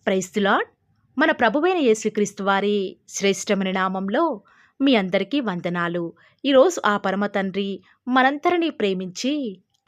Praise the lord. మన ప్రభువైన యేసుక్రీస్తు వారి శ్రేష్టమైన నామంలో మీ అందరికీ వందనాలు. ఈరోజు ఆ పరమ తండ్రి మనందరినీ ప్రేమించి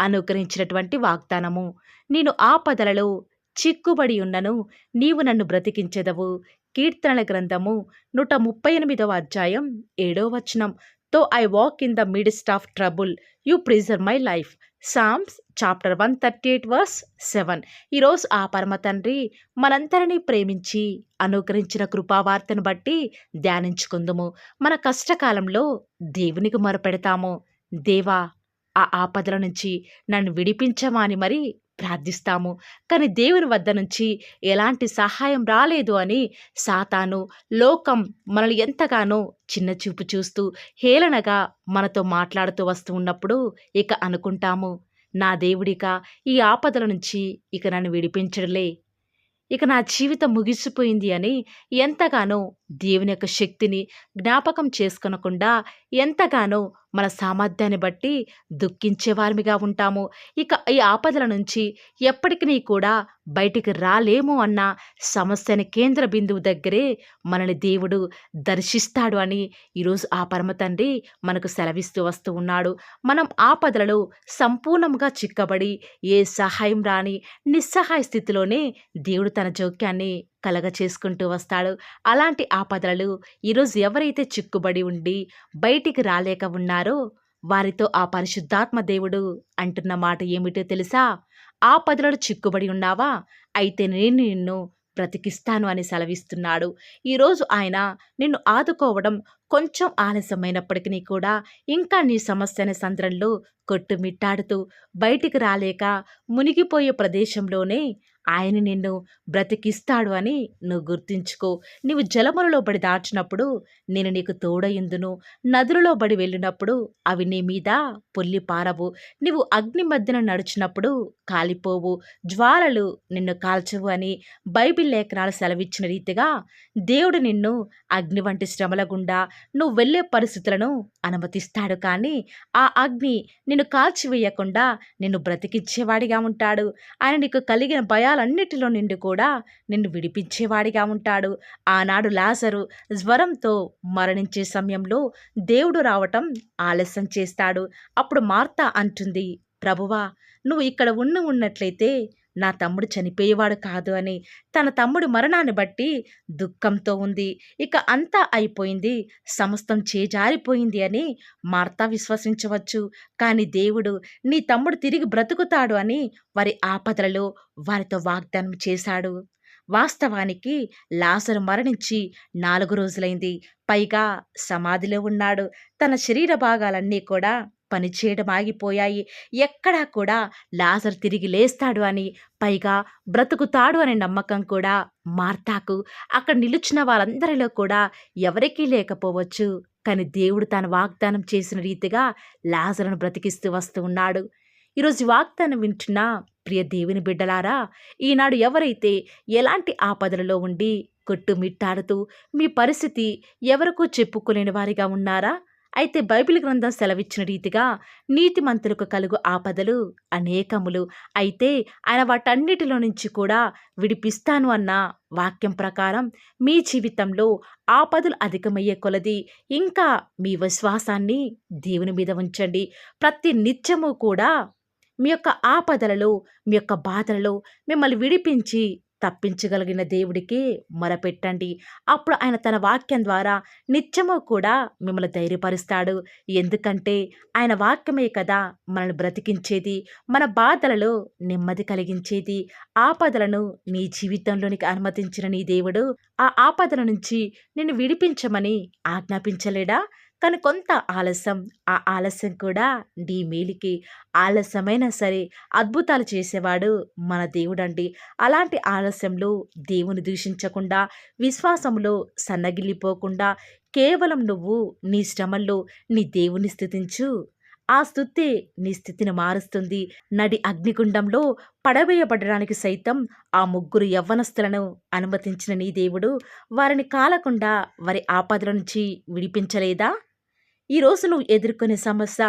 అనుగ్రహించినటువంటి వాగ్దానము, నేను ఆపదలలో చిక్కుబడి ఉన్నను, నీవు నన్ను బ్రతికించెదవు. కీర్తనల గ్రంథము 138వ అధ్యాయం 7వ వచనం. Though I walk in the midst of trouble, you preserve my life. Psalms chapter 138 verse 7. ఈరోజు ఆ పరమ తండ్రి మనందరినీ ప్రేమించి అనుగ్రహించిన కృపావార్తను బట్టి ధ్యానించుకుందుము. మన కష్టకాలంలో దేవునికి మొరపెడతాము. దేవా, ఆ ఆపదల నుంచి నన్ను విడిపించమా అని మరి ప్రార్థిస్తాము. కానీ దేవుని వద్ద నుంచి ఎలాంటి సహాయం రాలేదు అని సాతాను, లోకం మనల్ని ఎంతగానో చిన్న చూపు చూస్తూ హేళనగా మనతో మాట్లాడుతూ వస్తూ ఉన్నప్పుడు ఇక అనుకుంటాము, నా దేవుడిక ఈ ఆపదల నుంచి ఇక నన్ను విడిపించడులే, ఇక నా జీవితం ముగిసిపోయింది అని ఎంతగానో దేవుని యొక్క శక్తిని జ్ఞాపకం చేసుకొనకుండా ఎంతగానో మన సామర్థ్యాన్ని బట్టి దుఃఖించేవారిగా ఉంటాము. ఇక ఈ ఆపదల నుంచి ఎప్పటికీ కూడా బయటికి రాలేము అన్న సమస్యని కేంద్ర బిందువు దగ్గరే మనల్ని దేవుడు దర్శిస్తాడు అని ఈరోజు ఆ పరమ తండ్రి మనకు సెలవిస్తూ వస్తూ ఉన్నాడు. మనం ఆపదలలో సంపూర్ణంగా చిక్కబడి ఏ సహాయం రాని నిస్సహాయ స్థితిలోనే దేవుడు తన జోక్యాన్ని కలగ చేసుకుంటూ వస్తాడు. అలాంటి ఆపదలు ఈరోజు ఎవరైతే చిక్కుబడి ఉండి బయటికి రాలేక ఉన్నారో వారితో ఆ పరిశుద్ధాత్మ దేవుడు అంటున్న మాట ఏమిటో తెలుసా? ఆపదలలో చిక్కుబడి ఉన్నావా? అయితే నేను నిన్ను బ్రతికిస్తాను అని సెలవిస్తున్నాడు. ఈరోజు ఆయన నిన్ను ఆదుకోవడం కొంచెం ఆలస్యమైనప్పటికీ కూడా ఇంకా నీ సమస్యని సంద్రంలో కొట్టుమిట్టాడుతూ బయటికి రాలేక మునిగిపోయే ప్రదేశంలోనే ఆయన నిన్ను బ్రతికిస్తాడు అని నువ్వు గుర్తించుకో. నీవు జలములలో బడి దాచినప్పుడు నేను నీకు తోడయుందును, నదులలో బడి వెళ్ళినప్పుడు అవి నీ మీద పొల్లి పారవు, నీవు అగ్ని మధ్యన నడిచినప్పుడు కాలిపోవు, జ్వాలలు నిన్ను కాల్చవు అని బైబిల్ లేఖనాలు సెలవిచ్చిన రీతిగా దేవుడు నిన్ను అగ్ని వంటి శ్రమల గుండా నువ్వు వెళ్ళే పరిస్థితులను అనుమతిస్తాడు. కానీ ఆ అగ్ని నిన్ను కాల్చివేయకుండా నిన్ను బ్రతికించేవాడిగా ఉంటాడు. ఆయన నీకు కలిగిన భయాలన్నిటిలో నుండి కూడా నిన్ను విడిపించేవాడిగా ఉంటాడు. ఆనాడు లాజరు జ్వరంతో మరణించే సమయంలో దేవుడు రావటం ఆలస్యం చేస్తాడు. అప్పుడు మార్తా అంటుంది, ప్రభువా, నువ్వు ఇక్కడ ఉన్నట్లయితే నా తమ్ముడు చనిపోయేవాడు కాదు అని. తన తమ్ముడి మరణాన్ని బట్టి దుఃఖంతో ఉంది. ఇక అంతా అయిపోయింది, సమస్తం చేజారిపోయింది అని మార్తా విశ్వసించవచ్చు. కానీ దేవుడు నీ తమ్ముడు తిరిగి బ్రతుకుతాడు అని వారి ఆపదలలో వారితో వాగ్దానం చేశాడు. వాస్తవానికి లాజరు మరణించి 4 రోజులైంది. పైగా సమాధిలో ఉన్నాడు. తన శరీర భాగాలన్నీ కూడా పనిచేయడం ఆగిపోయాయి. ఎక్కడా కూడా లాజరు తిరిగి లేస్తాడు అని, పైగా బ్రతుకుతాడు అనే నమ్మకం కూడా మార్తాకు, అక్కడ నిలుచున్న వారందరిలో కూడా ఎవరికీ లేకపోవచ్చు. కానీ దేవుడు తన వాగ్దానం చేసిన రీతిగా లాజరును బ్రతికిస్తూ వస్తూ ఉన్నాడు. ఈరోజు వాగ్దానం వింటున్న ప్రియ దేవుని బిడ్డలారా, ఈనాడు ఎవరైతే ఎలాంటి ఆపదలలో ఉండి కొట్టుమిట్టాడుతూ మీ పరిస్థితి ఎవరికూ చెప్పుకోలేని వారిగా ఉన్నారా? అయితే బైబిల్ గ్రంథం సెలవిచ్చిన రీతిగా నీతిమంతులకు కలుగు ఆపదలు అనేకములు, అయితే ఆయన వాటన్నిటిలో నుంచి కూడా విడిపిస్తాను అన్న వాక్యం ప్రకారం మీ జీవితంలో ఆపదలు అధికమయ్యే కొలది ఇంకా మీ విశ్వాసాన్ని దేవుని మీద ఉంచండి. ప్రతి నిత్యము కూడా మీ యొక్క ఆపదలలో, మీ యొక్క బాధలలో మిమ్మల్ని విడిపించి తప్పించగలిగిన దేవుడికి మొరపెట్టండి. అప్పుడు ఆయన తన వాక్యం ద్వారా నిత్యము కూడా మిమ్మల్ని ధైర్యపరుస్తాడు. ఎందుకంటే ఆయన వాక్యమే కదా మనల్ని బ్రతికించేది, మన బాధలలో నెమ్మది కలిగించేది. ఆపదలను నీ జీవితంలోనికి అనుమతించిన నీ దేవుడు ఆ ఆపదల నుంచి నిన్ను విడిపించమని ఆజ్ఞాపించలేడా? కానీ కొంత ఆలస్యం, ఆ ఆలస్యం కూడా నీ మేలుకి. ఆలస్యమైనా సరే అద్భుతాలు చేసేవాడు మన దేవుడండి. అలాంటి ఆలస్యంలో దేవుని దూషించకుండా, విశ్వాసంలో సన్నగిల్లిపోకుండా కేవలం నువ్వు నీ శ్రమల్లో నీ దేవుని స్తుతించు. ఆ స్తుతే నీ స్థితిని మారుస్తుంది. నడి అగ్నిగుండంలో పడవేయబడడానికి సైతం ఆ 3 యవ్వనస్తులను అనుమతించిన నీ దేవుడు వారిని కాలకుండా వారి ఆపదల నుంచి విడిపించలేదా? ఈరోజు నువ్వు ఎదుర్కొనే సమస్య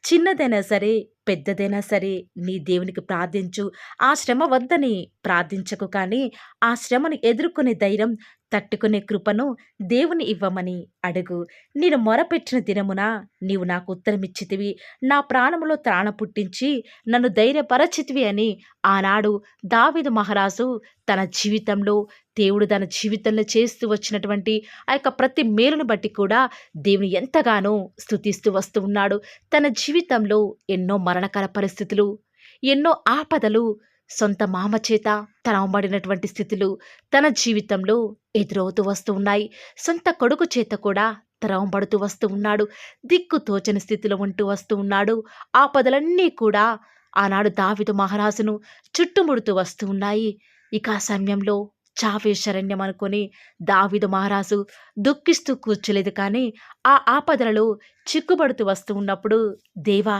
చిన్నదైనా సరే పెద్దదైనా సరే నీ దేవునికి ప్రార్థించు. ఆ శ్రమ వద్దని ప్రార్థించకు కానీ, ఆ శ్రమను ఎదుర్కొనే ధైర్యం, తట్టుకునే కృపను దేవుని ఇవ్వమని అడుగు. నేను మొరపెట్టిన దినమున నీవు నాకు ఉత్తరమిచ్చితివి. నా ప్రాణములో త్రాణ పుట్టించి నన్ను ధైర్యపరచితివి అని ఆనాడు దావీదు మహారాజు తన జీవితంలో, దేవుడు తన జీవితంలో చేస్తూ వచ్చినటువంటి ఆ యొక్క ప్రతి మేలును బట్టి కూడా దేవుని ఎంతగానో స్తుతిస్తూ వస్తూ ఉన్నాడు. తన జీవితంలో ఎన్నో మరణకర పరిస్థితులు, ఎన్నో ఆపదలు, సొంత మామ చేత తరమబడినటువంటి స్థితులు తన జీవితంలో ఎదురవుతూ వస్తూ ఉన్నాయి. సొంత కొడుకు చేత కూడా తరమబడుతూ వస్తూ ఉన్నాడు. దిక్కు తోచని స్థితిలో ఉంటూ వస్తూ ఉన్నాడు. ఆపదలన్నీ కూడా ఆనాడు దావీదు మహారాజును చుట్టుముడుతూ వస్తూ ఉన్నాయి. ఇక ఆ సమయంలో చావే శరణ్యం అనుకొని దావీదు మహారాజు దుఃఖిస్తూ కూర్చోలేదు కానీ, ఆ ఆపదలలో చిక్కుబడుతూ వస్తూ ఉన్నప్పుడు, దేవా,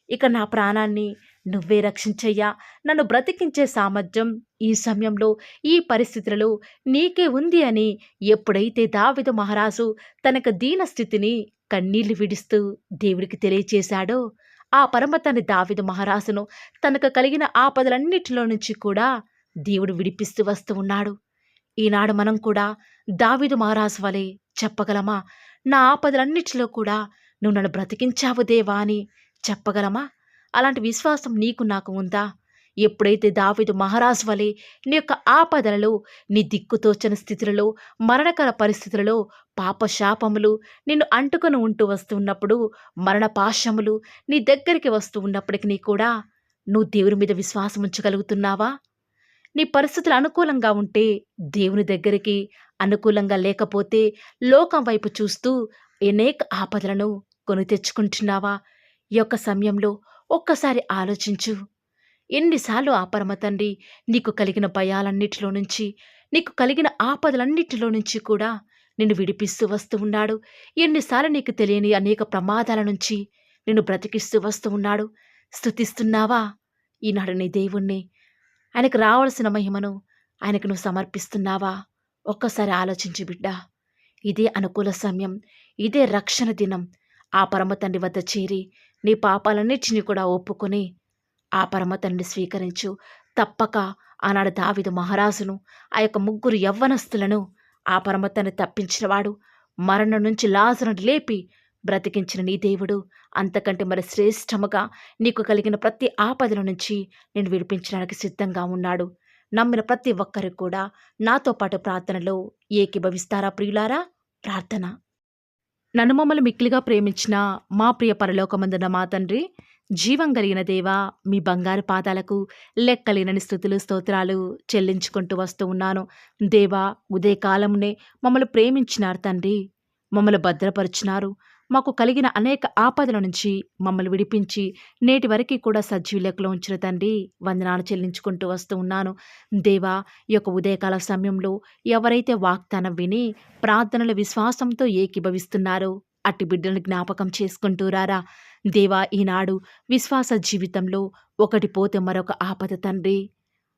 ఇక నా ప్రాణాన్ని నువ్వే రక్షించయ్యా. నన్ను బ్రతికించే సామర్థ్యం ఈ సమయంలో, ఈ పరిస్థితులలో నీకే ఉంది అని ఎప్పుడైతే దావీదు మహారాజు తనకు దీన స్థితిని కన్నీళ్లు విడుస్తూ దేవుడికి తెలియచేశాడో, ఆ పరమతండ్రి దావీదు మహారాజును తనకు కలిగిన ఆపదలన్నిటిలో నుంచి కూడా దేవుడు విడిపిస్తూ వస్తూ ఉన్నాడు. ఈనాడు మనం కూడా దావీదు మహారాజు వలె చెప్పగలమా? నా ఆపదలన్నిటిలో కూడా నువ్వు నన్ను బ్రతికించావు దేవా అని చెప్పగలమా? అలాంటి విశ్వాసం నీకు నాకు ఉందా? ఎప్పుడైతే దావీదు మహారాజు వలె నీ యొక్క ఆపదలలో, నీ దిక్కుతోచని స్థితులలో, మరణకర పరిస్థితులలో, పాప శాపములు నిన్ను అంటుకొని ఉంటూ వస్తూ ఉన్నప్పుడు, మరణ పాశములు నీ దగ్గరికి వస్తూ ఉన్నప్పటికీ కూడా నువ్వు దేవుని మీద విశ్వాసం ఉంచగలుగుతున్నావా? నీ పరిస్థితులు అనుకూలంగా ఉంటే దేవుని దగ్గరికి, అనుకూలంగా లేకపోతే లోకం వైపు చూస్తూ అనేక ఆపదలను కొని తెచ్చుకుంటున్నావా? ఈ యొక్క సమయంలో ఒక్కసారి ఆలోచించు. ఎన్నిసార్లు ఆ పరమ తండ్రి నీకు కలిగిన భయాలన్నిటిలో నుంచి, నీకు కలిగిన ఆపదలన్నిటిలో నుంచి కూడా నిన్ను విడిపిస్తూ వస్తూ ఉన్నాడు. ఎన్నిసార్లు నీకు తెలియని అనేక ప్రమాదాల నుంచి నిన్ను బ్రతికిస్తూ వస్తూ ఉన్నాడు. స్తుతిస్తున్నావా ఈనాడు నీ దేవుణ్ణి? ఆయనకు రావాల్సిన మహిమను ఆయనకు నువ్వు సమర్పిస్తున్నావా? ఒక్కసారి ఆలోచించు బిడ్డా. ఇదే అనుకూల సమయం, ఇదే రక్షణ దినం. ఆ పరమ తండ్రి వద్ద చేరి నీ పాపాలన్నిటిని కూడా ఒప్పుకొని ఆ పరమ తండ్రిని స్వీకరించు. తప్పక ఆనాడు దావీదు మహారాజును, ఆ యొక్క ముగ్గురు యవ్వనస్తులను ఆ పరమ తండ్రి తప్పించినవాడు. మరణం నుంచి లాజరును లేపి బ్రతికించిన నీ దేవుడు అంతకంటే మరి శ్రేష్టముగా నీకు కలిగిన ప్రతి ఆపదల నుంచి నేను విడిపించడానికి సిద్ధంగా ఉన్నాడు. నమ్మిన ప్రతి ఒక్కరు కూడా నాతో పాటు ప్రార్థనలో ఏకీభవిస్తారా ప్రియులారా? ప్రార్థన. నన్ను మమ్మల్ని మిక్కిలిగా ప్రేమించిన మా ప్రియ పరలోకమందున మా తండ్రి, జీవం కలిగిన దేవా, మీ బంగారు పాదాలకు లెక్కలేనని స్తుతులు స్తోత్రాలు చెల్లించుకుంటూ వస్తూ ఉన్నాను. దేవా, ఉదయకాలమునే మమ్మల్ని ప్రేమించినారు తండ్రి, మమ్మల్ని భద్రపరిచినారు. మాకు కలిగిన అనేక ఆపదల నుంచి మమ్మల్ని విడిపించి నేటి వరకు కూడా సజీవ లెక్కలో ఉంచిన తండ్రి, వందనాలు చెల్లించుకుంటూ వస్తూ ఉన్నాను. దేవా, ఈ యొక్క ఉదయకాల సమయంలో ఎవరైతే వాగ్దానం విని ప్రార్థనల విశ్వాసంతో ఏకీభవిస్తున్నారో అట్టి బిడ్డలను జ్ఞాపకం చేసుకుంటూ రారా. దేవా, ఈనాడు విశ్వాస జీవితంలో ఒకటి పోతే మరొక ఆపద తండ్రి.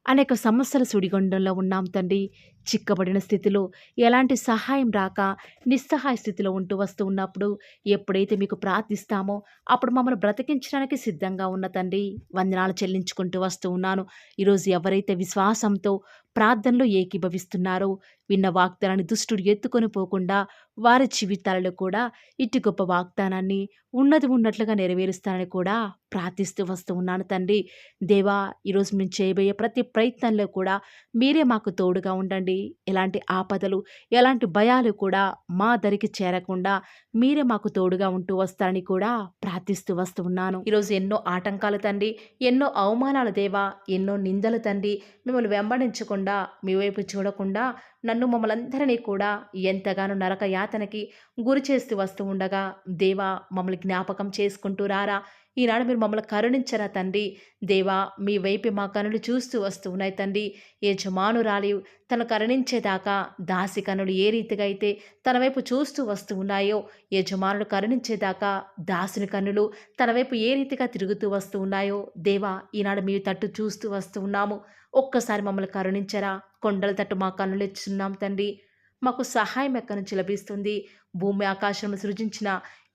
అనేక సమస్యల సుడిగుండంలో ఉన్నాం తండ్రి. చిక్కబడిన స్థితిలో ఎలాంటి సహాయం రాక నిస్సహాయ స్థితిలో ఉంటూ వస్తూ ఉన్నప్పుడు ఎప్పుడైతే మీకు ప్రార్థిస్తామో అప్పుడు మమ్మల్ని బ్రతికించడానికి సిద్ధంగా ఉన్న తండ్రి, వందనాలు చెల్లించుకుంటూ వస్తూ ఉన్నాను. ఈరోజు ఎవరైతే విశ్వాసంతో ప్రార్థనలో ఏకీభవిస్తున్నారో, విన్న వాగ్దానాన్ని దుష్టుడు ఎత్తుకొని పోకుండా వారి జీవితాలలో కూడా ఇటు గొప్ప వాగ్దానాన్ని ఉన్నది ఉన్నట్లుగా నెరవేరుస్తానని కూడా ప్రార్థిస్తూ వస్తూ ఉన్నాను తండ్రి. దేవా, ఈరోజు మేము చేయబోయే ప్రతి ప్రయత్నంలో కూడా మీరే మాకు తోడుగా ఉండండి. ఎలాంటి ఆపదలు, ఎలాంటి భయాలు కూడా మా దరికి చేరకుండా మీరే మాకు తోడుగా ఉంటూ వస్తారని కూడా ప్రార్థిస్తూ వస్తూ ఉన్నాను. ఈరోజు ఎన్నో ఆటంకాలు తండ్రి, ఎన్నో అవమానాలు దేవా, ఎన్నో నిందలు తండ్రి, మిమ్మల్ని వెంబడించకుండా, మీ వైపు చూడకుండా నన్ను మమ్మల్ందరినీ కూడా ఎంతగానో నరక యాతనకి గురి చేస్తూ వస్తూ ఉండగా, దేవా, మమ్మల్ని జ్ఞాపకం చేసుకుంటూ రారా. ఈనాడు మీరు మమ్మల్ని కరుణించరా తండ్రి. దేవా, మీ వైపు మా కనులు చూస్తూ వస్తూ ఉన్నాయి తండ్రి. యజమానురాలి తను కరుణించేదాకా దాసి కనులు ఏ రీతిగా అయితే తన వైపు చూస్తూ వస్తూ ఉన్నాయో, యజమానుడు కరుణించేదాకా దాసుని కన్నులు తన వైపు ఏ రీతిగా తిరుగుతూ వస్తూ ఉన్నాయో, దేవా, ఈనాడు మీ తట్టు చూస్తూ వస్తూ ఉన్నాము. ఒక్కసారి మమ్మల్ని కరుణించరా. కొండల తట్టు మా కన్నులు ఎత్తుచున్నాం తండ్రి. మాకు సహాయం ఎక్కడి నుంచి లభిస్తుంది? భూమి ఆకాశం సృజించిన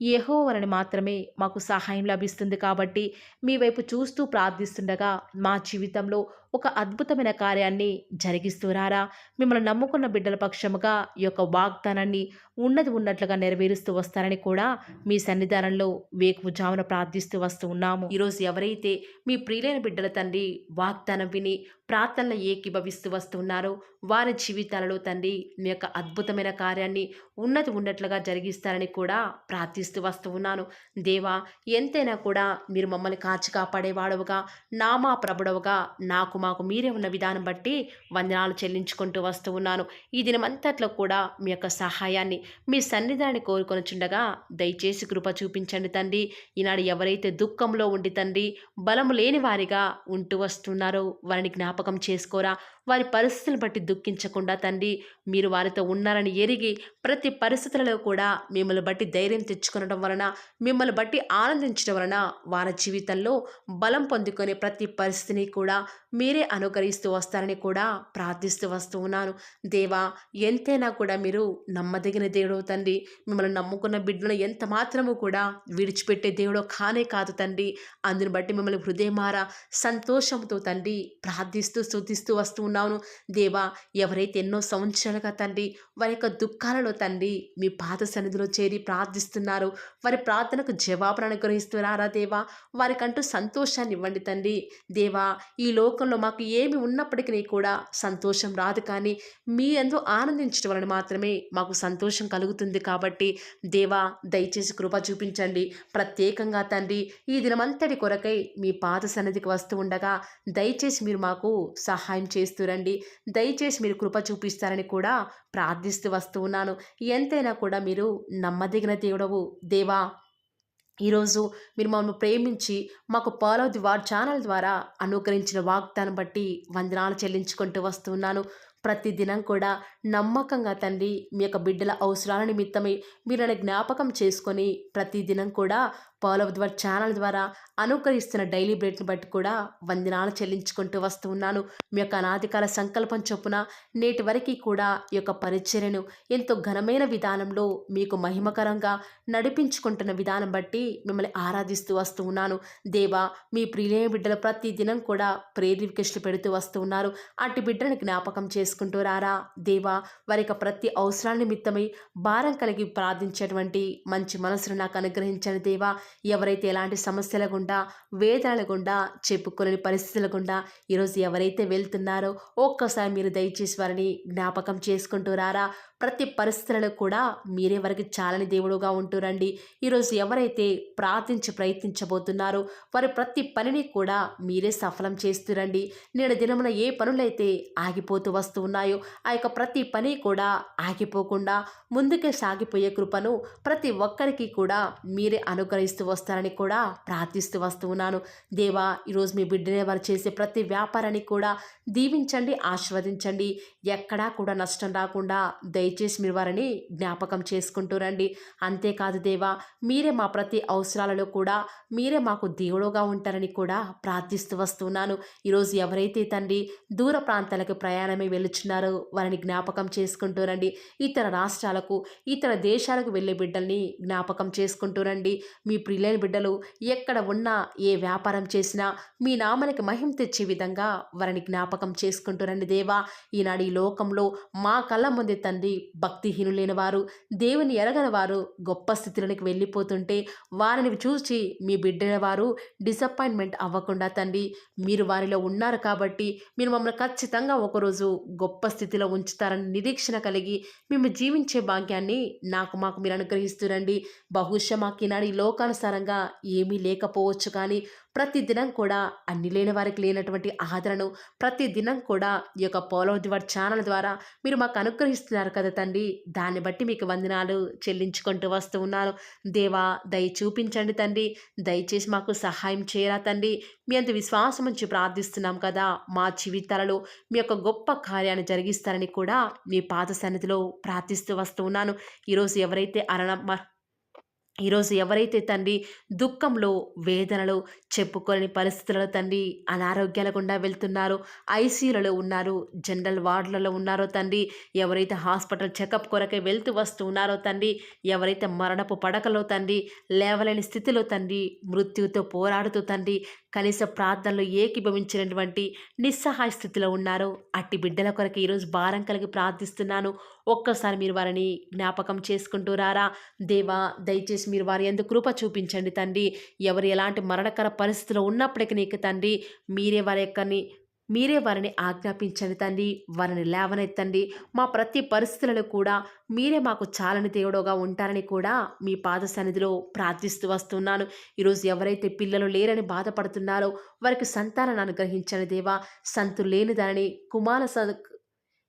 యెహోవాని మాత్రమే మాకు సహాయం లభిస్తుంది కాబట్టి మీ వైపు చూస్తూ ప్రార్థిస్తుండగా మా జీవితంలో ఒక అద్భుతమైన కార్యాన్ని జరిగిస్తూరారా. మిమ్మల్ని నమ్ముకున్న బిడ్డల పక్షముగా ఈ యొక్క వాగ్దానాన్ని ఉన్నది ఉన్నట్లుగా నెరవేరుస్తూ వస్తారని కూడా మీ సన్నిధానంలో వేకువజామున ప్రార్థిస్తూ వస్తూ ఉన్నాము. ఈరోజు ఎవరైతే మీ ప్రియులైన బిడ్డల తండ్రి వాగ్దానం విని ప్రార్థనలు ఏకీభవిస్తూ వస్తున్నారో వారి జీవితాలలో తండ్రి మీ యొక్క అద్భుతమైన కార్యాన్ని ఉన్నది ఉన్నట్లుగా జరిగిస్తారని కూడా ప్రార్థిస్తూ వస్తూ ఉన్నాను. దేవా, ఎంతైనా కూడా మీరు మమ్మల్ని కాచి కాపాడేవాడవుగా, నామా ప్రభుడవుగా నాకు మాకు మీరే ఉన్న విధానం బట్టి వందనాలు చెల్లించుకుంటూ వస్తూ ఉన్నాను. ఈ దినమంతట్లో కూడా మీ యొక్క సహాయాన్ని మీ సన్నిధాన్ని కోరుకొనుచుండగా దయచేసి కృప చూపించండి తండ్రి. ఈనాడు ఎవరైతే దుఃఖంలో ఉండి తండ్రి బలము లేని వారిగా ఉంటూ వస్తున్నారో వారిని జ్ఞాపకం చేసుకోరా. వారి పరిస్థితులను బట్టి దుఃఖించకుండా తండ్రి మీరు వారితో ఉన్నారని ఎరిగి ప్రతి పరిస్థితులలో కూడా మిమ్మల్ని బట్టి ధైర్యం తెచ్చుకొనడం వలన, మిమ్మల్ని బట్టి ఆనందించడం వలన వారి జీవితంలో బలం పొందుకునే ప్రతి పరిస్థితిని కూడా మీరే అనుకరిస్తూ వస్తారని కూడా ప్రార్థిస్తూ వస్తూ ఉన్నాను. దేవా, ఎంతైనా కూడా మీరు నమ్మదగిన దేవుడు తండ్రి. మిమ్మల్ని నమ్ముకున్న బిడ్డలను ఎంత మాత్రము కూడా విడిచిపెట్టే దేవుడో కానే కాదు తండ్రి. అందుని బట్టి మిమ్మల్ని హృదయమారా సంతోషంతో తండ్రి ప్రార్థిస్తూ స్తుతిస్తూ వస్తూ ఉన్నాను. దేవా, ఎవరైతే ఎన్నో సంవత్సరాలుగా తండ్రి వారి యొక్క దుఃఖాలలో తండ్రి మీ పాద సన్నిధిలో చేరి ప్రార్థిస్తున్నారు, వారి ప్రార్థనకు జవాబును అనుగ్రహిస్తున్నారా దేవా. వారికంటూ సంతోషాన్ని ఇవ్వండి తండ్రి. దేవా, ఈ లోకంలో మాకు ఏమి ఉన్నప్పటికీ కూడా సంతోషం రాదు, కానీ మీ యందు ఆనందించడం వలన మాత్రమే మాకు సంతోషం కలుగుతుంది. కాబట్టి దేవా, దయచేసి కృప చూపించండి. ప్రత్యేకంగా తండ్రి ఈ దినమంతటి కొరకై మీ పాద సన్నిధికి వస్తూ ఉండగా దయచేసి మీరు మాకు సహాయం చేస్తురండి. దయచేసి మీరు కృప చూపిస్తారని కూడా ప్రార్థిస్తూ వస్తూ ఉన్నాను. ఎంతైనా కూడా మీరు నమ్మదగిన దేవుడవు దేవా. ఈరోజు మీరు మమ్మల్ని ప్రేమించి మాకు పాలవ ఛానల్ ద్వారా అనుగ్రహించిన వాగ్దానం బట్టి వందనాలు చెల్లించుకుంటూ వస్తున్నాను. ప్రతి దినం కూడా నమ్మకంగా తండ్రి మీ యొక్క బిడ్డల అవసరాల నిమిత్తమై మీరు నన్ను జ్ఞాపకం చేసుకొని ప్రతి దినం కూడా పాలవ ఛానల్ ద్వారా అనుకరిస్తున్న డైలీ బ్రెడ్ని బట్టి కూడా వందనాలు చెల్లించుకుంటూ వస్తూ ఉన్నాను. మీ యొక్క అనాదికాల సంకల్పం చొప్పున నేటి వరకు కూడా ఈ యొక్క పరిచర్యను ఎంతో ఘనమైన విధానంలో మీకు మహిమకరంగా నడిపించుకుంటున్న విధానం బట్టి మిమ్మల్ని ఆరాధిస్తూ వస్తూ ఉన్నాను. దేవా, మీ ప్రియులైన బిడ్డలు ప్రతి దినం కూడా ప్రేయర్ రిక్వెస్ట్లు పెడుతూ వస్తూ ఉన్నారు. అటు బిడ్డను జ్ఞాపకం చేసుకుంటూ రారా దేవా. వారి యొక్క ప్రతి అవసరాల నిమిత్తమై భారం కలిగి ప్రార్థించేటువంటి మంచి మనసును నాకు అనుగ్రహించండి దేవా. ఎవరైతే ఎలాంటి సమస్యల గుండా, వేదనల గుండా, చెప్పుకోలేని పరిస్థితుల గుండా ఈరోజు ఎవరైతే వెళ్తున్నారో ఒక్కసారి మీరు దయచేసి వారిని జ్ఞాపకం చేసుకుంటూ రారా. ప్రతి పరిస్థితులలో కూడా మీరే వారికి చాలని దేవుడుగా ఉంటూరండి. ఈరోజు ఎవరైతే ప్రయత్నించబోతున్నారో వారి ప్రతి పనిని కూడా మీరే సఫలం చేస్తురండి. నేడు దినమున ఏ పనులైతే ఆగిపోతూ వస్తూ ఉన్నాయో ఆ యొక్క ప్రతి పని కూడా ఆగిపోకుండా ముందుకే సాగిపోయే కృపను ప్రతి ఒక్కరికి కూడా మీరే అనుగ్రహిస్తూ వస్తారని కూడా ప్రార్థిస్తూ వస్తూ ఉన్నాను. దేవా, ఈరోజు మీ బిడ్డనే వారు చేసే ప్రతి వ్యాపారాన్ని కూడా దీవించండి, ఆశీర్వదించండి. ఎక్కడా కూడా నష్టం రాకుండా దయచేసి మీరు వారిని జ్ఞాపకం చేసుకుంటూ రండి. అంతేకాదు దేవా, మీరే మా ప్రతి అవసరాలలో కూడా మీరే మాకు దేవుడుగా ఉంటారని కూడా ప్రార్థిస్తూ వస్తున్నాను. ఈరోజు ఎవరైతే తండ్రి దూర ప్రాంతాలకు ప్రయాణమై వెళుచున్నారో వారిని జ్ఞాపకం చేసుకుంటూ రండి. ఇతర రాష్ట్రాలకు, ఇతర దేశాలకు వెళ్ళే బిడ్డల్ని జ్ఞాపకం చేసుకుంటూ రండి. మీ ప్రియులైన బిడ్డలు ఎక్కడ ఉన్నా, ఏ వ్యాపారం చేసినా మీ నామానికి మహిమ తెచ్చే విధంగా వారిని జ్ఞాపకం చేసుకుంటూ రండి దేవా. ఈనాడు ఈ లోకంలో మా కళ్ళ ముందే తండ్రి భక్తిహీనులైన వారు, దేవుని ఎరగని వారు గొప్ప స్థితిలోనికి వెళ్ళిపోతుంటే వారిని చూసి మీ బిడ్డల వారు డిసప్పాయింట్మెంట్ అవ్వకుండా తండ్రి మీరు వారిలో ఉన్నారు కాబట్టి మీరు మమ్మల్ని ఖచ్చితంగా ఒకరోజు గొప్ప స్థితిలో ఉంచుతారని నిరీక్షణ కలిగి మేము జీవించే భాగ్యాన్ని మాకు మీరు అనుగ్రహిస్తురండి. బహుశా మాకు ఈనాడు ఈ లోకానుసారంగా ఏమీ లేకపోవచ్చు, కానీ ప్రతి దినం కూడా అన్ని లేని వారికి లేనటువంటి ఆదరణను ప్రతి దినం కూడా ఈ యొక్క పాలవ ఛానల్ ద్వారా మీరు మాకు అనుగ్రహిస్తున్నారు కదా తండ్రి. దాన్ని బట్టి మీకు వందనాలు చెల్లించుకుంటూ వస్తూ ఉన్నాను. దేవా, దయ చూపించండి తండ్రి. దయచేసి మాకు సహాయం చేయరా తండ్రి. మీ అంత విశ్వాసం ఉంచి ప్రార్థిస్తున్నాం కదా. మా జీవితాలలో మీ యొక్క గొప్ప కార్యాన్ని జరిగిస్తారని కూడా మీ పాద సన్నిధిలో ప్రార్థిస్తూ వస్తూ ఉన్నాను. ఈరోజు ఎవరైతే ఈరోజు ఎవరైతే తండ్రి దుఃఖంలో, వేదనలో, చెప్పుకోలేని పరిస్థితులలో తండ్రి అనారోగ్యాల గుండా వెళ్తున్నారో, ఐసీయూలలో ఉన్నారు, జనరల్ వార్డులలో ఉన్నారో తండ్రి, ఎవరైతే హాస్పిటల్ చెకప్ కొరకై వెళ్తూ వస్తూ ఉన్నారో తండ్రి, ఎవరైతే మరణపు పడకలో తండ్రి లేవలేని స్థితిలో తండ్రి మృత్యువుతో పోరాడుతూ తండ్రి కనీస ప్రార్థనలు ఏకీభవించినటువంటి నిస్సహాయ స్థితిలో ఉన్నారో అట్టి బిడ్డల కొరకు ఈరోజు భారం కలిగి ప్రార్థిస్తున్నాను. ఒక్కసారి మీరు వారిని జ్ఞాపకం చేసుకుంటూ రారా దేవా, దయచేసి మీరు వారి యందు కృప చూపించండి తండ్రి. ఎవరు ఎలాంటి మరణకర పరిస్థితిలో ఉన్నప్పటికీ నీకు తండ్రి మీరే వారిని ఆజ్ఞాపించండి తండ్రి. వారిని లేవనెత్తండి. మా ప్రతి పరిస్థితులలో కూడా మీరే మాకు చాలని దేవుడుగా ఉంటారని కూడా మీ పాద సన్నిధిలో ప్రార్థిస్తూ వస్తున్నాను. ఈరోజు ఎవరైతే పిల్లలు లేరని బాధపడుతున్నారో వారికి సంతానాన్ని అనుగ్రహించండి దేవా. సంతు లేని దానిని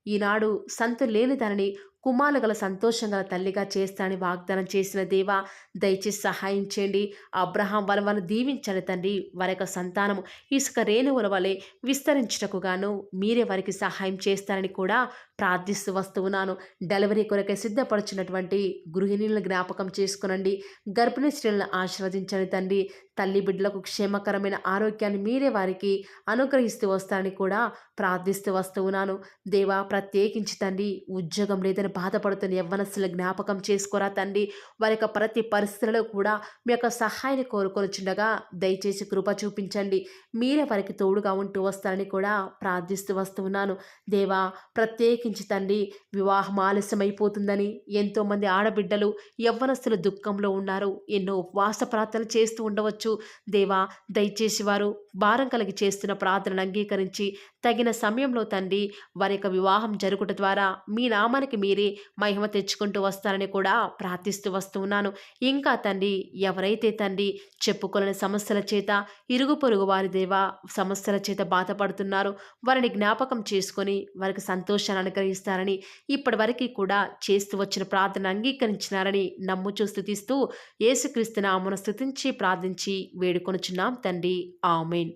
ఈనాడు సంతు లేని దానిని కుమారులు గల సంతోషం గల తల్లిగా చేస్తానని వాగ్దానం చేసిన దేవా, దయచేసి సహాయం చేయండి. అబ్రహాం వలన దీవించండి తండ్రి. వారి యొక్క సంతానము ఇసుక రేణువుల వలె విస్తరించుటకు గాను మీరే వారికి సహాయం చేస్తారని కూడా ప్రార్థిస్తూ వస్తూ ఉన్నాను. డెలివరీ కొరకై సిద్ధపడుచున్నటువంటి గృహిణులను జ్ఞాపకం చేసుకునండి. గర్భిణీ స్త్రీలను ఆశీర్వదించండి తండ్రి. తల్లి బిడ్డలకు క్షేమకరమైన ఆరోగ్యాన్ని మీరే వారికి అనుగ్రహిస్తూ వస్తారని కూడా ప్రార్థిస్తూ వస్తూ ఉన్నాను. దేవా, ప్రత్యేకించి తండ్రి ఉద్యోగం లేదని బాధపడుతున్న యవ్వనస్తుల జ్ఞాపకం చేసుకోరా తండ్రి. వారి యొక్క ప్రతి పరిస్థితులలో కూడా మీ యొక్క సహాయాన్ని కోరుకొనిచుండగా దయచేసి కృప చూపించండి. మీరే వారికి తోడుగా ఉంటూ వస్తారని కూడా ప్రార్థిస్తూ వస్తూ ఉన్నాను. దేవా, ప్రత్యేకించి తండ్రి వివాహం ఆలస్యమైపోతుందని ఎంతోమంది ఆడబిడ్డలు యవ్వనస్తులు దుఃఖంలో ఉన్నారు. ఎన్నో ఉపవాస ప్రార్థనలు చేస్తూ ఉండవచ్చు. దేవా, దయచేసి వారు భారం కలిగి చేస్తున్న ప్రార్థనను అంగీకరించి తగిన సమయంలో తండ్రి వారి యొక్క వివాహం జరుగుట ద్వారా మీ నామానికి మీరే మహిమ తెచ్చుకుంటూ వస్తారని కూడా ప్రార్థిస్తూ వస్తూ ఉన్నాను. ఇంకా తండ్రి ఎవరైతే తండ్రి చెప్పుకోలేని సమస్యల చేత ఇరుగు పొరుగు వారి దేవా సమస్యల చేత బాధపడుతున్నారో వారిని జ్ఞాపకం చేసుకొని వారికి సంతోషాన్ని అనుగ్రహిస్తారని ఇప్పటి వరకు కూడా చేస్తూ వచ్చిన ప్రార్థన అంగీకరించినారని నమ్ముచూ స్తుతిస్తూ యేసుక్రీస్తు నామమున స్తుతించి ప్రార్థించి వేడుకొనుచున్నాం తండ్రి. ఆమేన్.